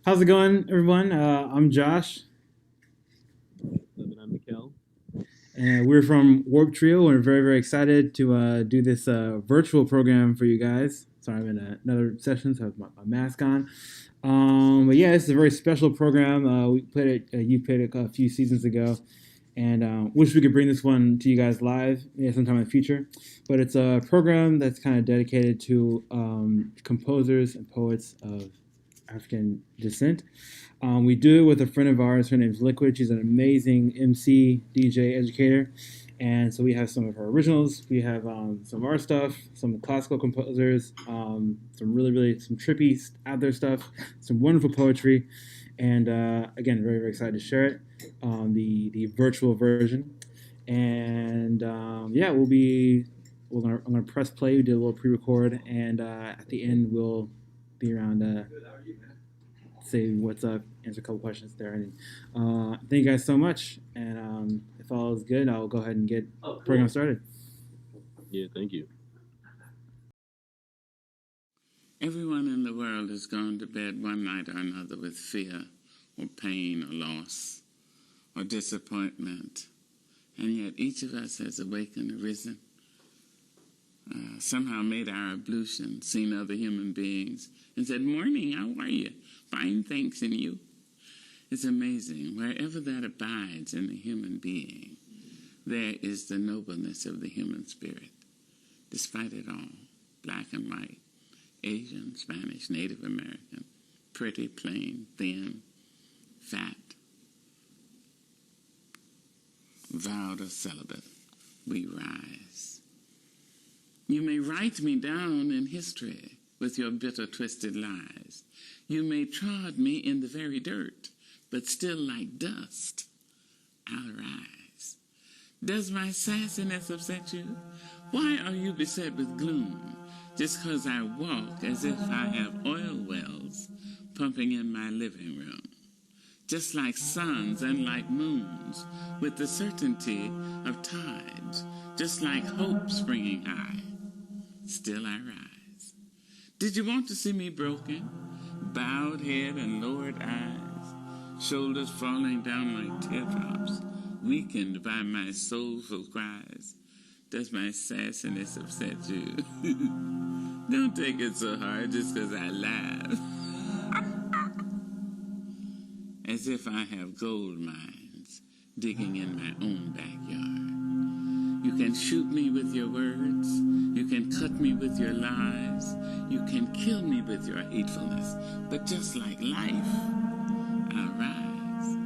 How's it going, everyone? I'm Josh, And I'm Mikkel. and we're from Warp Trio. We're very, very excited to do this virtual program for you guys. Sorry, I'm in another session, so I have my mask on. But yeah, this is a very special program. We played it. You played it a few seasons ago, and wish we could bring this one to you guys live sometime in the future. But it's a program that's kind of dedicated to composers and poets of African descent. We do it with a friend of ours. Her name's Liquid. She's an amazing MC, DJ, educator. And so we have some of her originals. We have some of our stuff, some classical composers, some really, really some trippy out there stuff, some wonderful poetry, and again, very, very excited to share it on the virtual version. And yeah, I'm gonna press play. We did a little pre-record, and at the end we'll be around. Say what's up, answer a couple questions there. And thank you guys so much. And if all is good, I'll go ahead and get the program started. Yeah, thank you. Everyone in the world has gone to bed one night or another with fear or pain or loss or disappointment. And yet each of us has awakened, arisen, somehow made our ablution, seen other human beings, and said, "Morning, how are you? Fine, thanks, and you?" It's amazing. Wherever that abides in the human being, there is the nobleness of the human spirit. Despite it all, black and white, Asian, Spanish, Native American, pretty, plain, thin, fat, vowed or celibate, we rise. You may write me down in history with your bitter, twisted lies. You may trod me in the very dirt, but still like dust, I'll rise. Does my sassiness upset you? Why are you beset with gloom? Just 'cause I walk as if I have oil wells pumping in my living room. Just like suns and like moons, with the certainty of tides, just like hope springing high, still I rise. Did you want to see me broken? Bowed head and lowered eyes, shoulders falling down like teardrops, weakened by my soulful cries. Does my sassiness upset you? Don't take it so hard just 'cause I laugh. As if I have gold mines digging in my own backyard. You can shoot me with your words. You can cut me with your lies. You can kill me with your hatefulness. But just like life, I'll rise.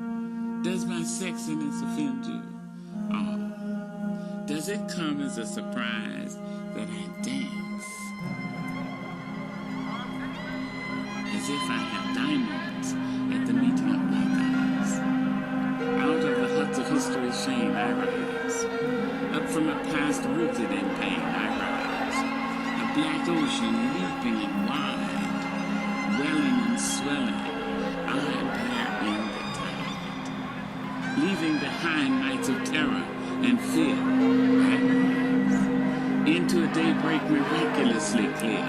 Does my sexiness offend you? Oh, does it come as a surprise that I dance as if I have diamonds at the meeting of my gods? Out of the huts of history's shame I rise. Up from a past rooted in pain I rise. A black ocean leaping and wide, welling and swelling, I bear in the tide. Leaving behind nights of terror and fear, I rise. Into a daybreak miraculously clear,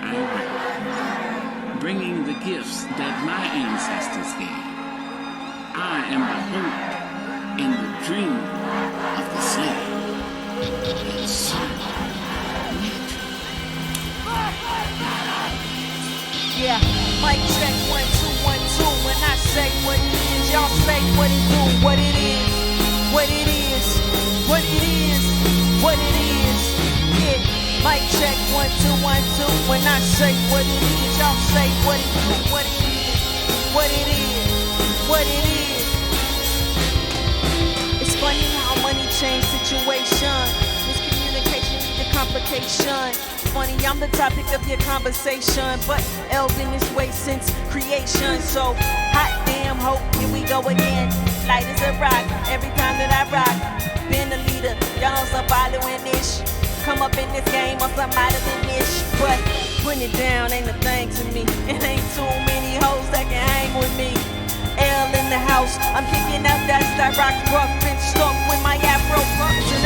I rise. Bringing the gifts that my ancestors gave. I am the hope and the dream of the slave. And so, yeah, mic check 1 2 1 2. When I say what it is, y'all say what it do, what it is, what it is, what it is, what it is. Yeah, mic check 1 2 1 2. When I say what it is, y'all say what it do, what it is, what it is, what it is. It's funny how money changed situation. Miscommunication lead to complication. Funny, I'm the topic of your conversation, but L been this way since creation. So hot damn hope, here we go again. Light as a rock, every time that I rock. Been a leader, y'all know some following ish. Come up in this game on some out of the niche, but putting it down ain't a thing to me. It ain't too many hoes that can hang with me. L in the house, I'm kicking out that rock rough and stuck with my afro function.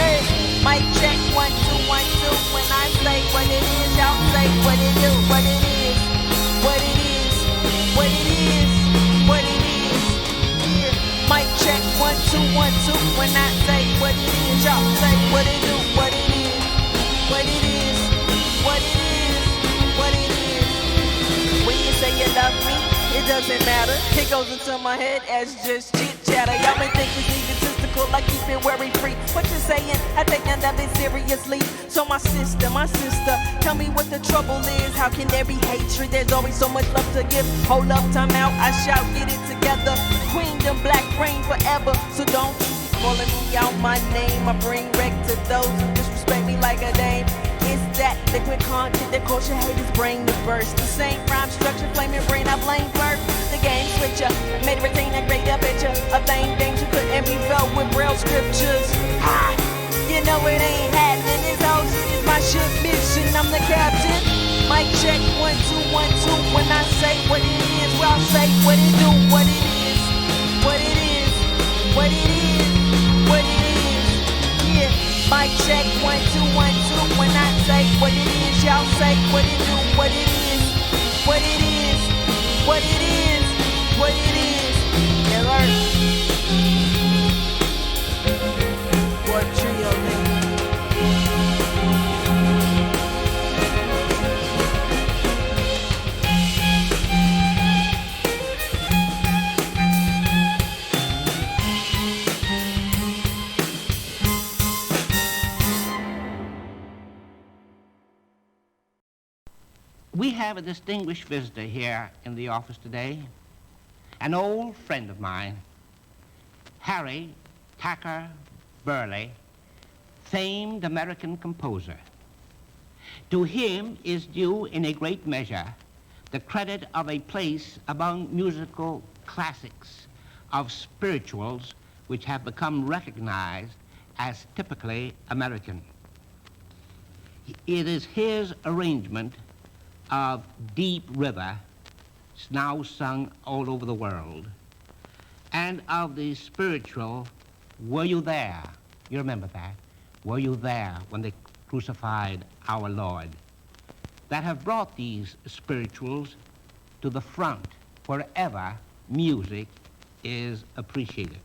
Mic check 1 2 1 2. When I say what it is, y'all say what it do, what it is, what it is, what it is. 2. When I say what it is, y'all say what it do, what it is, what it is, what it is, what it is. When you say you love me, it doesn't matter. It goes into my head as just chit chatter. Y'all may think it's egotistical, I keep it worry free. What you saying? I take none of it seriously. So my sister, tell me what the trouble is. How can there be hatred? There's always so much love to give. Hold up, time out, I shout, get it together. Queendom, black rain forever. So don't keep calling me out my name. I bring wreck to those who disrespect me like a dame. It's that liquid content that cause your haters' brain to burst. The same rhyme structure, flaming brain, I blame birth. The game switcher made it retain a greater picture of things you couldn't be felt with real scriptures. Ha! You know it ain't happening. This house is my ship mission. I'm the captain. Mic check 1 2 1 2. When I say what it is, well I'll say what it do, what it is, what it is, what it is, what it is. Yeah. Mic check 1 2 1 2. When I say what it is, y'all say what it do, what it is, what it is, what it is, what it is. You learn. What trio name? We have a distinguished visitor here in the office today, an old friend of mine, Harry Tacker Burley, famed American composer. To him is due in a great measure the credit of a place among musical classics of spirituals which have become recognized as typically American. It is his arrangement of Deep River, it's now sung all over the world, and of the spiritual Were You There? You remember that? Were you there when they crucified our Lord? That have brought these spirituals to the front wherever music is appreciated.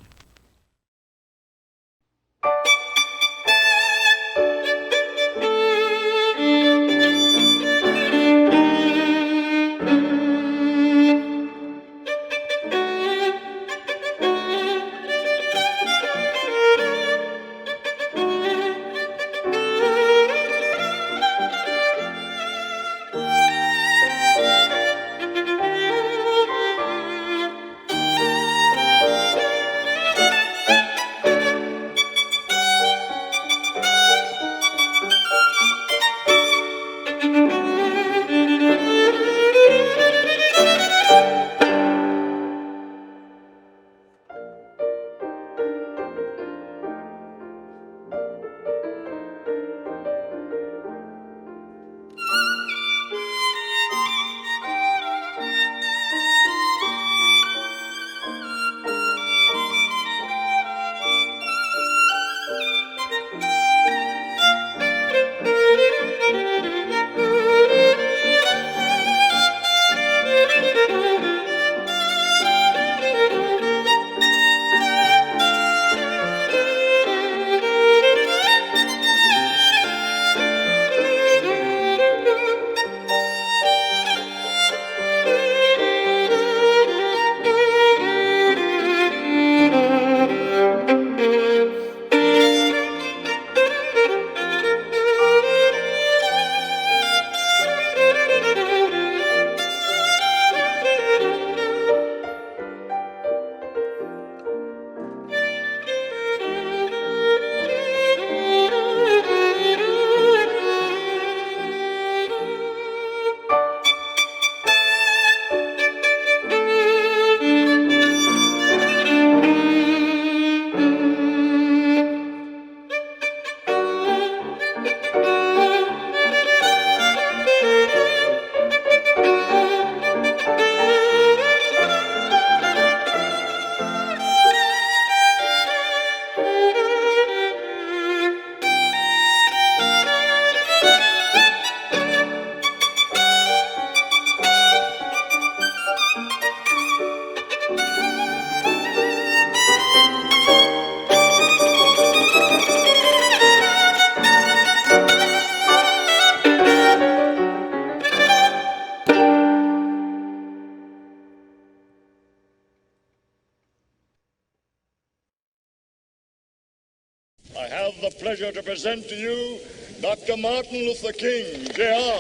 I have the pleasure to present to you Dr. Martin Luther King, Jr.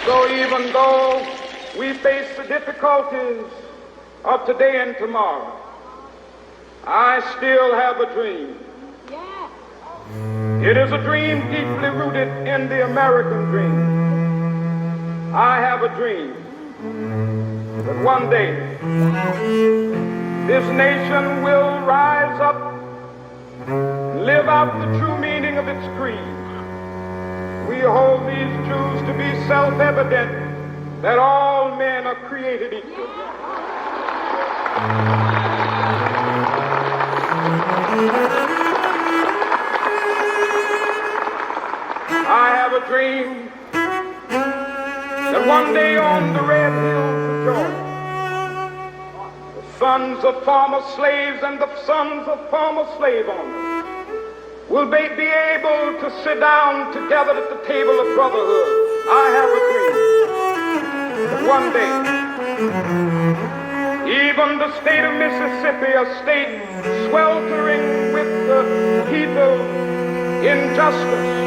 So even though we face the difficulties of today and tomorrow, I still have a dream. It is a dream deeply rooted in the American dream. I have a dream that one day this nation will rise up, live out the true meaning of its creed. We hold these truths to be self-evident that all men are created equal. I have a dream that one day on the red hills of Georgia, the sons of former slaves and the sons of former slave owners will be able to sit down together at the table of brotherhood. I have a dream that one day, even the state of Mississippi, a state sweltering with the heat of injustice,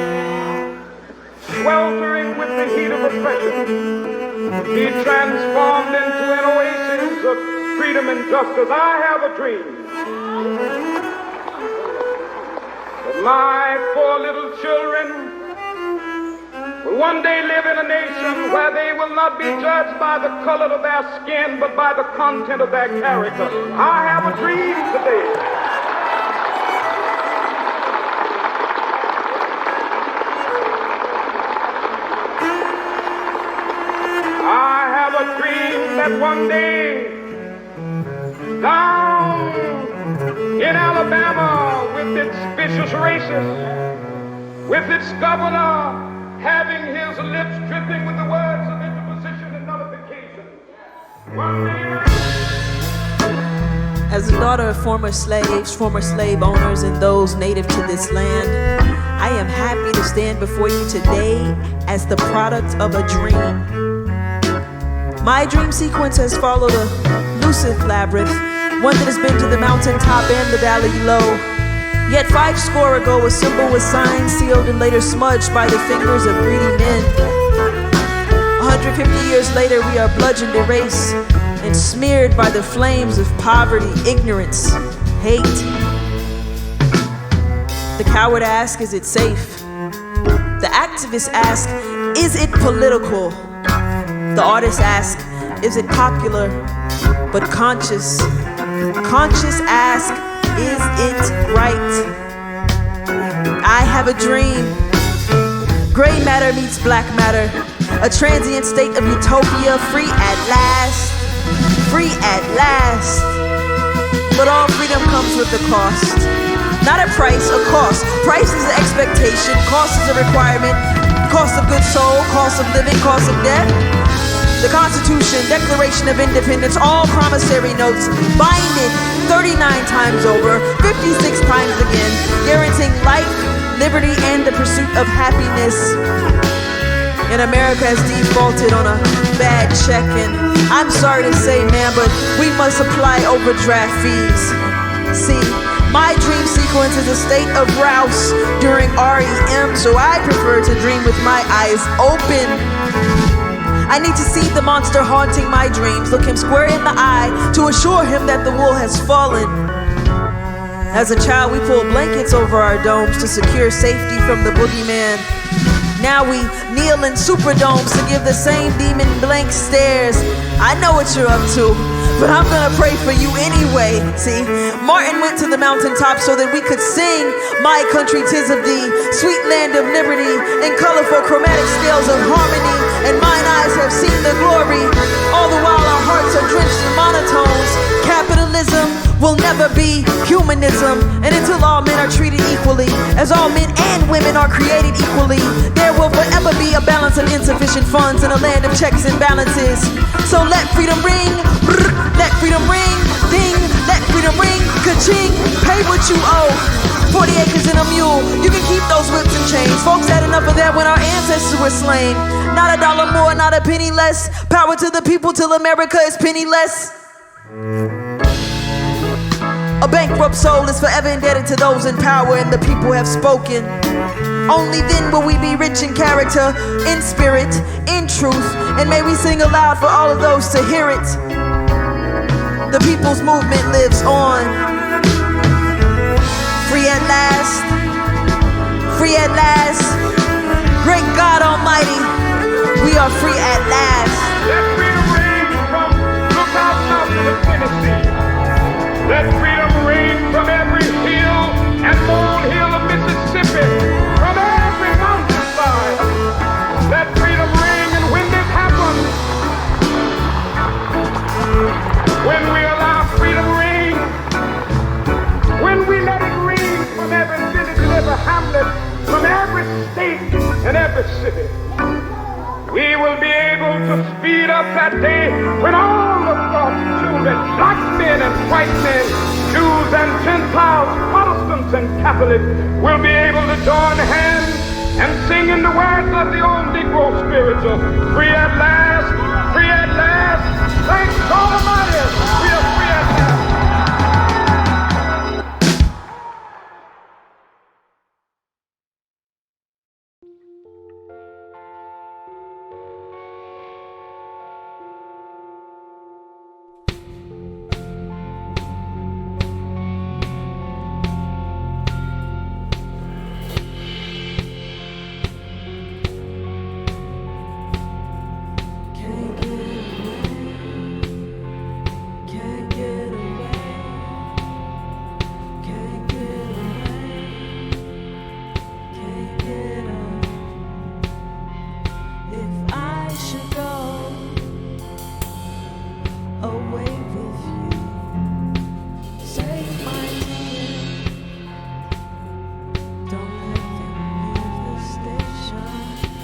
sweltering with the heat of oppression, be transformed into an oasis of freedom and justice. I have a dream that my 4 little children will one day live in a nation where they will not be judged by the color of their skin, but by the content of their character. I have a dream today. I have a dream that one day, down in Alabama, with its vicious racists, with its governor having his lips dripping with the words of interposition and nullification, one day. As a daughter of former slaves, former slave owners, and those native to this land, I am happy to stand before you today as the product of a dream. My dream sequence has followed a lucid labyrinth, one that has been to the mountaintop and the valley below. Yet 5 score ago, a symbol was signed, sealed, and later smudged by the fingers of greedy men. 150 years later, we are bludgeoned, erased, and smeared by the flames of poverty, ignorance, hate. The coward asks, is it safe? The activists ask, is it political? The artist asks, is it popular but conscious? Conscious ask, is it right? I have a dream. Gray matter meets black matter, a transient state of utopia, free at last, free at last. But all freedom comes with a cost. Not a price, a cost. Price is an expectation, cost is a requirement. Cost of good soul, cost of living, cost of death. The Constitution, Declaration of Independence, all promissory notes, binding 39 times over, 56 times again, guaranteeing life, liberty, and the pursuit of happiness. And America has defaulted on a bad check, and I'm sorry to say, man, but we must apply overdraft fees. See, my dream sequence is a state of rouse during REM, so I prefer to dream with my eyes open. I need to see the monster haunting my dreams, look him square in the eye to assure him that the wool has fallen. As a child, we pulled blankets over our domes to secure safety from the boogeyman. Now we kneel in superdomes to give the same demon blank stares. I know what you're up to, but I'm gonna pray for you anyway. See, Martin went to the mountaintop so that we could sing My Country 'Tis of Thee, sweet land of liberty, in colorful chromatic scales of harmony. And mine eyes have seen the glory, all the while our hearts are drenched in monotones. Capitalism will never be humanism, and until all men are treated equally, as all men and women are created equally, there will forever be a balance of insufficient funds in a land of checks and balances. So let freedom ring, brr, let freedom ring, ding, let freedom ring, ka-ching, pay what you owe. 40 acres and a mule, you can keep those whips and chains. Folks had enough of that when our ancestors were slain. Not a dollar more, not a penny less. Power to the people till America is penniless. A bankrupt soul is forever indebted to those in power, and the people have spoken. Only then will we be rich in character, in spirit, in truth, and may we sing aloud for all of those to hear it. The people's movement lives on. Free at last, free at last. Great God Almighty, we are free at last. Let freedom ring from Lookout Mountain of Tennessee. Let freedom ring from every hill and molehill of Mississippi, from every mountainside. Let freedom ring, and when this happens, when we allow freedom ring, when we let it ring from every village and every hamlet, from every state and every city, we will be able to speed up that day when all of God's children, black men and white men, Jews and Gentiles, Protestants and Catholics, will be able to join hands and sing in the words of the old Negro spiritual, free at last, free at last, thank God Almighty, we are free at last.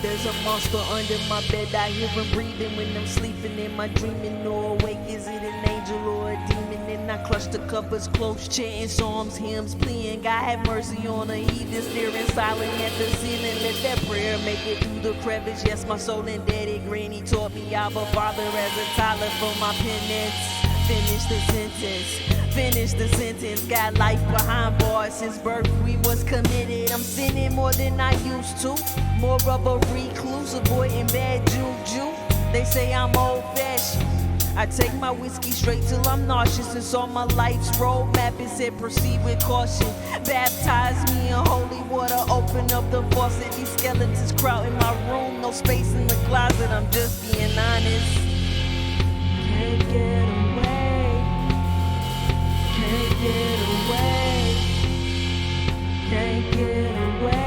There's a monster under my bed. I hear him breathing when I'm sleeping. Am I dreaming or awake? Is it an angel or a demon? And I clutch the covers close, chanting psalms, hymns, pleading. God have mercy on the heathen, staring silent at the ceiling. Let that prayer make it through the crevice. Yes, my soul indebted. Granny taught me Abba Father as a toddler for my penance. Finish the sentence. Finish the sentence. Got life behind bars since birth. We was committed. I'm sinning more than I used to. More of a recluse, avoiding bad juju. They say I'm old-fashioned. I take my whiskey straight till I'm nauseous. It's on my life's roadmap. It said proceed with caution. Baptize me in holy water. Open up the faucet. These skeletons crowding my room. No space in the closet. I'm just being honest. Can't get away. Can't get away. Can't get away.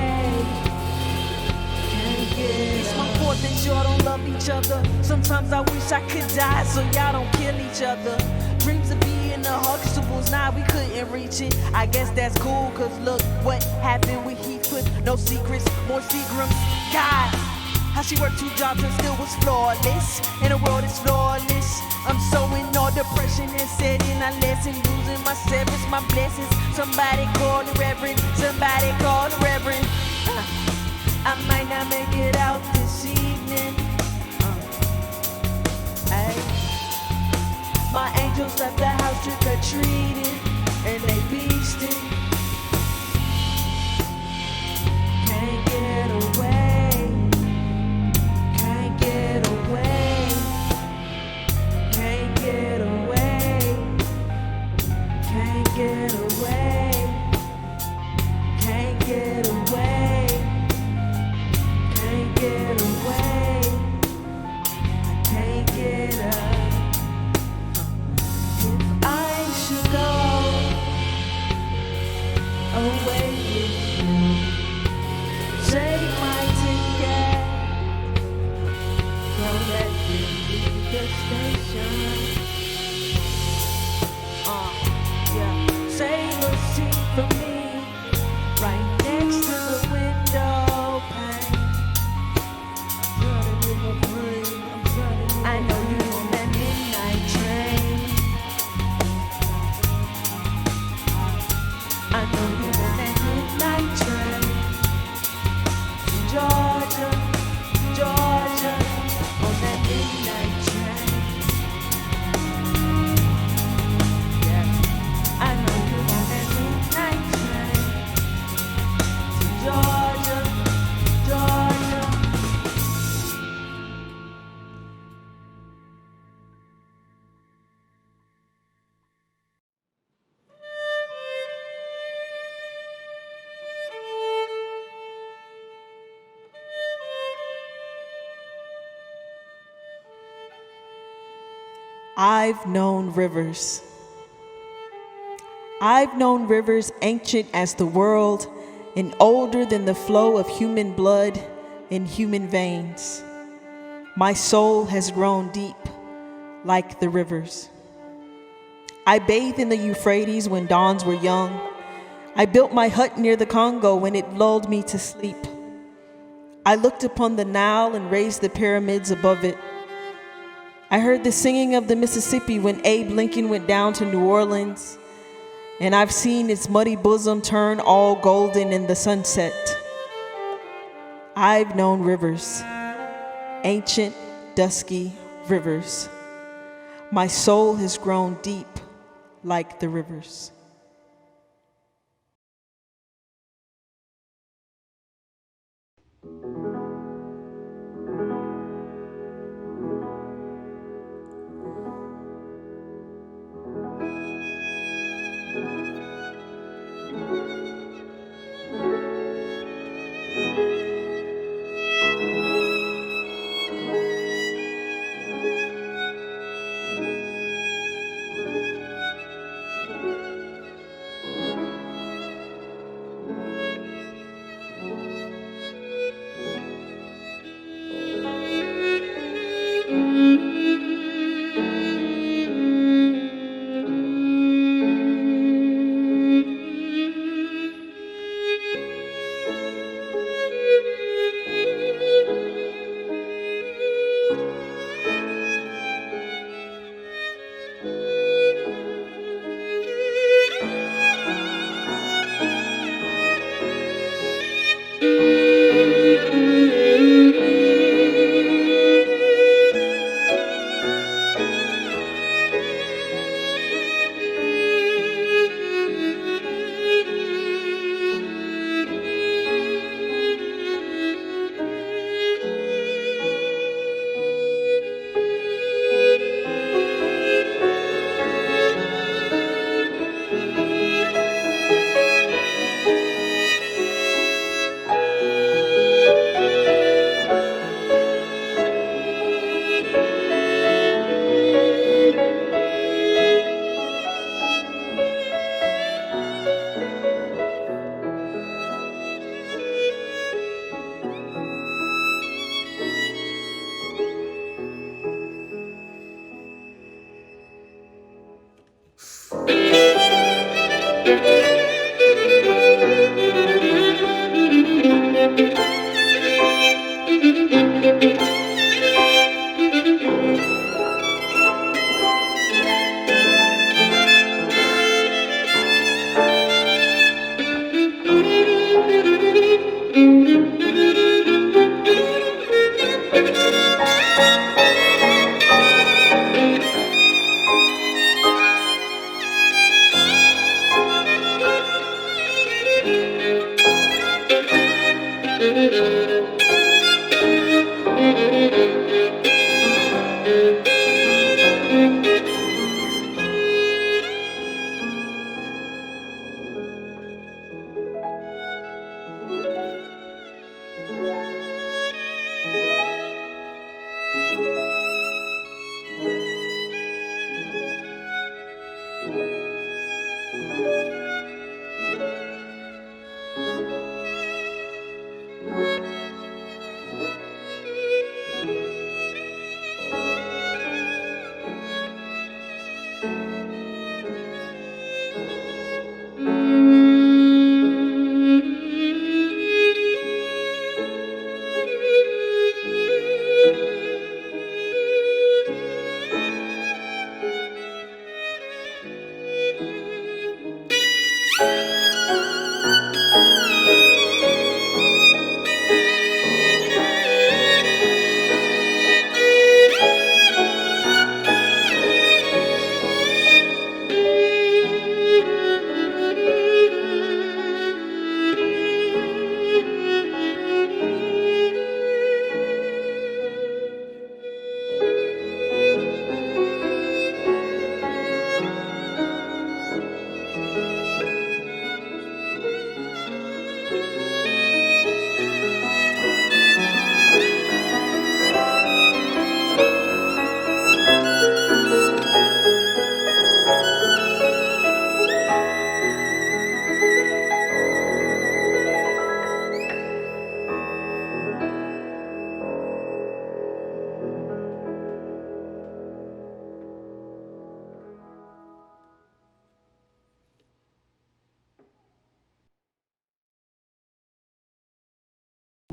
It's my fault that y'all don't love each other. Sometimes I wish I could die so y'all don't kill each other. Dreams of being the Huxtables, nah, we couldn't reach it. I guess that's cool, cause look what happened with Heathcliff. No secrets, more Seagrams. God, how she worked 2 jobs and still was flawless. And the world is flawless. I'm so in all depression and setting a lesson. Losing my sevens, my blessings. Somebody call the Reverend. Somebody call the Reverend. I might not make it out this evening. Ay. My angels left the house trick-or-treating, and they beastin'. Can't get away. Can't get away. Can't get away. Can't get away. Can't get away. Can't get away, can't get up. If I should go away with you, take my ticket, don't let me leave the station. Yeah, save a seat for me, right next to the window pane. I know you on that midnight train. I know you on that midnight train. Georgia, Georgia, on that midnight train. Yeah, I know you I've known rivers. I've known rivers ancient as the world and older than the flow of human blood in human veins. My soul has grown deep like the rivers. I bathed in the Euphrates when dawns were young. I built my hut near the Congo when it lulled me to sleep. I looked upon the Nile and raised the pyramids above it. I heard the singing of the Mississippi when Abe Lincoln went down to New Orleans, and I've seen its muddy bosom turn all golden in the sunset. I've known rivers, ancient, dusky rivers. My soul has grown deep like the rivers.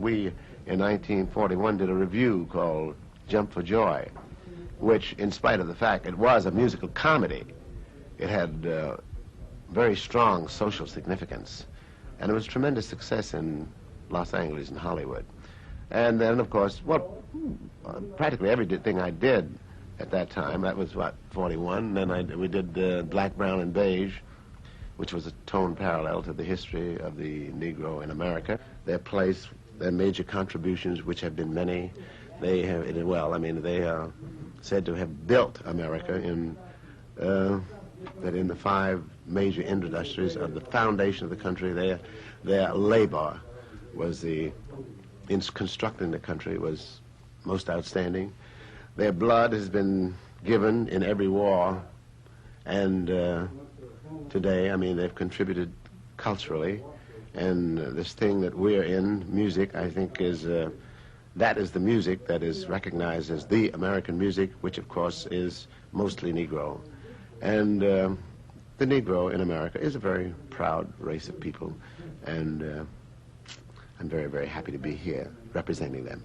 We, in 1941, did a review called Jump for Joy, which, in spite of the fact it was a musical comedy, it had very strong social significance. And it was a tremendous success in Los Angeles and Hollywood. And then, of course, practically everything I did at that time, that was, 41, then we did Black, Brown, and Beige, which was a tone parallel to the history of the Negro in America. Their place, their major contributions, which have been many, they have, they are said to have built America that in the 5 major industries of the foundation of the country, their labor was in constructing the country was most outstanding. Their blood has been given in every war, and today, they've contributed culturally, and this thing that we're in, music, I think that is the music that is recognized as the American music, which of course is mostly Negro. And the Negro in America is a very proud race of people, and I'm very, very happy to be here representing them.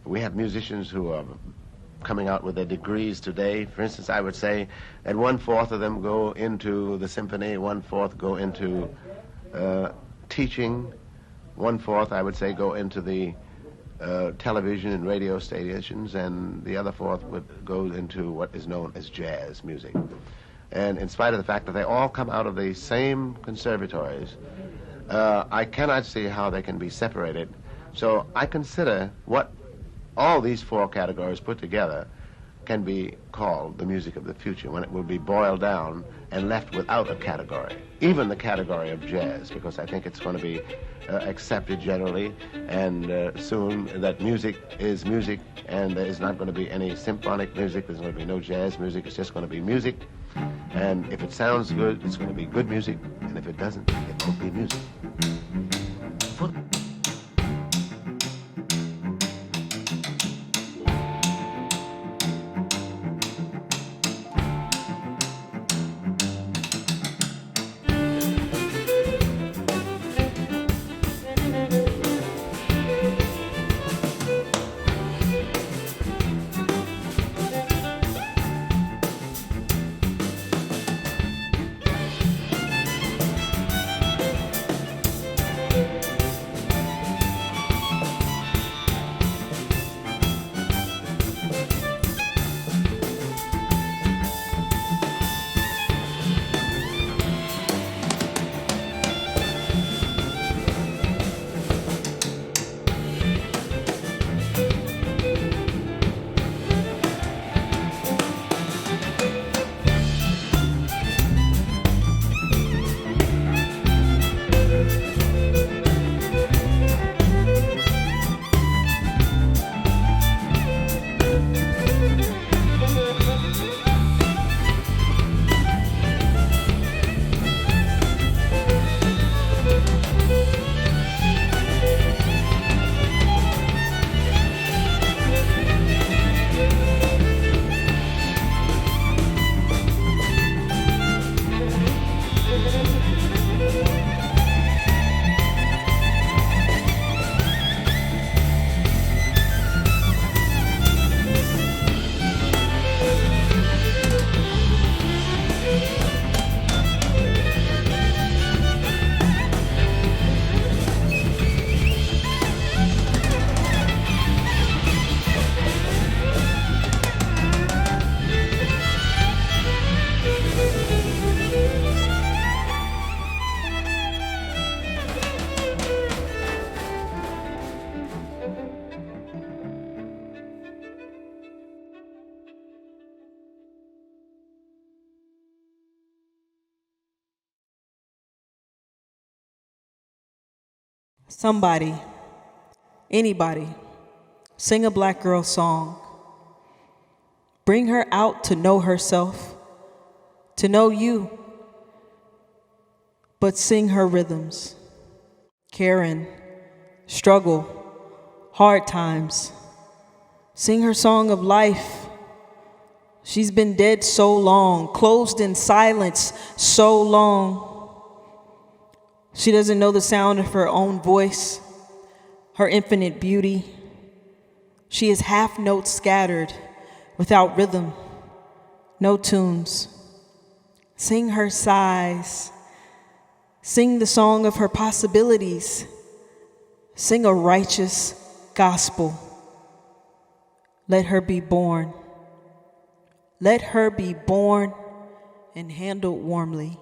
We have musicians who are coming out with their degrees today. For instance, I would say that 1/4 of them go into the symphony, 1/4 go into teaching, 1/4, I would say, go into the television and radio stations, and the other 4th would go into what is known as jazz music. And in spite of the fact that they all come out of the same conservatories, I cannot see how they can be separated. So I consider what all these 4 categories put together can be called the music of the future, when it will be boiled down and left without a category, even the category of jazz, because I think it's going to be accepted generally, and soon, that music is music, and there is not going to be any symphonic music, there's going to be no jazz music, it's just going to be music, and if it sounds good, it's going to be good music, and if it doesn't, it won't be music. Somebody, anybody, sing a black girl song. Bring her out to know herself, to know you, but sing her rhythms. Karen, struggle, hard times. Sing her song of life. She's been dead so long, closed in silence so long. She doesn't know the sound of her own voice, her infinite beauty. She is half notes scattered, without rhythm, no tunes. Sing her sighs. Sing the song of her possibilities. Sing a righteous gospel. Let her be born. Let her be born and handled warmly.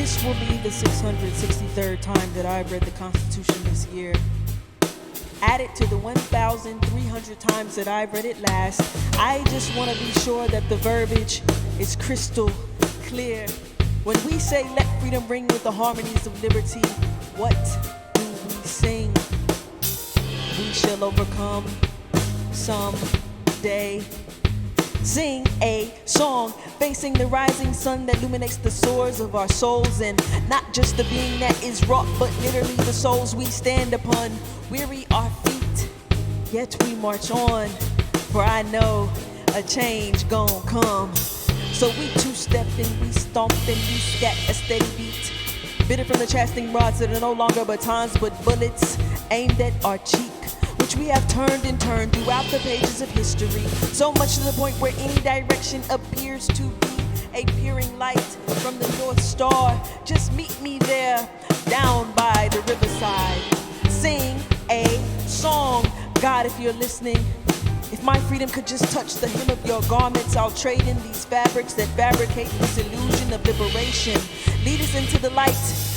This will be the 663rd time that I've read the Constitution this year. Added to the 1,300 times that I've read it last, I just want to be sure that the verbiage is crystal clear. When we say let freedom ring with the harmonies of liberty, what do we sing? We shall overcome someday. Sing a song facing the rising sun that illuminates the soars of our souls, and not just the being that is wrought, but literally the souls we stand upon. Weary our feet, yet we march on, for I know a change gon' come. So we two-step and we stomp and we scat a steady beat, bitter from the chastening rods that are no longer batons but bullets aimed at our cheek, which we have turned and turned throughout the pages of history, so much to the point where any direction appears to be a peering light from the North Star. Just meet me there, down by the riverside. Sing a song, God, if you're listening. If my freedom could just touch the hem of your garments, I'll trade in these fabrics that fabricate this illusion of liberation. Lead us into the light,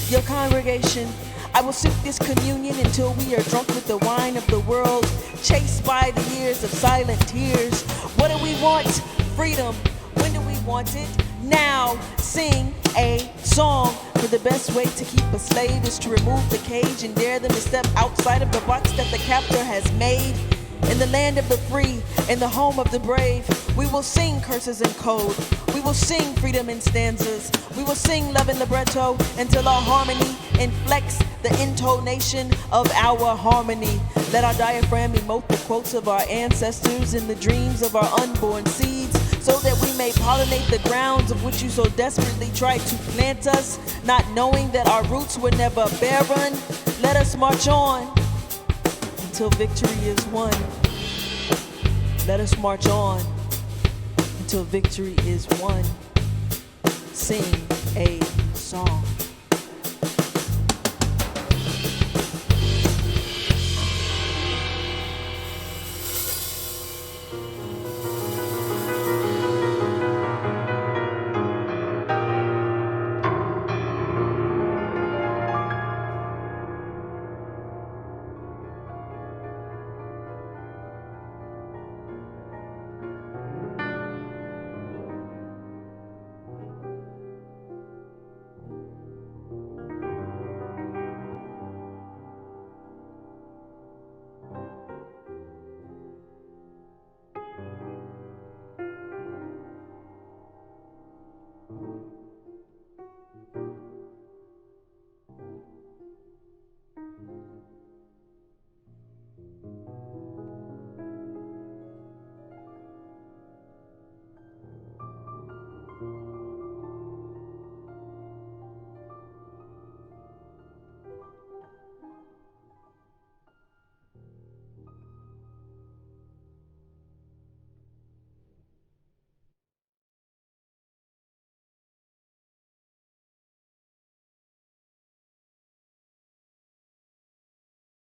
your congregation. I will sip this communion until we are drunk with the wine of the world, chased by the years of silent tears. What do we want? Freedom. When do we want it? Now. Sing a song. For the best way to keep a slave is to remove the cage and dare them to step outside of the box that the captor has made. In the land of the free, in the home of the brave, we will sing curses and code. We will sing freedom in stanzas. We will sing love in libretto until our harmony inflects the intonation of our harmony. Let our diaphragm emote the quotes of our ancestors in the dreams of our unborn seeds, so that we may pollinate the grounds of which you so desperately tried to plant us, not knowing that our roots were never barren. Let us march on until victory is won. Let us march on until victory is won. Sing a song.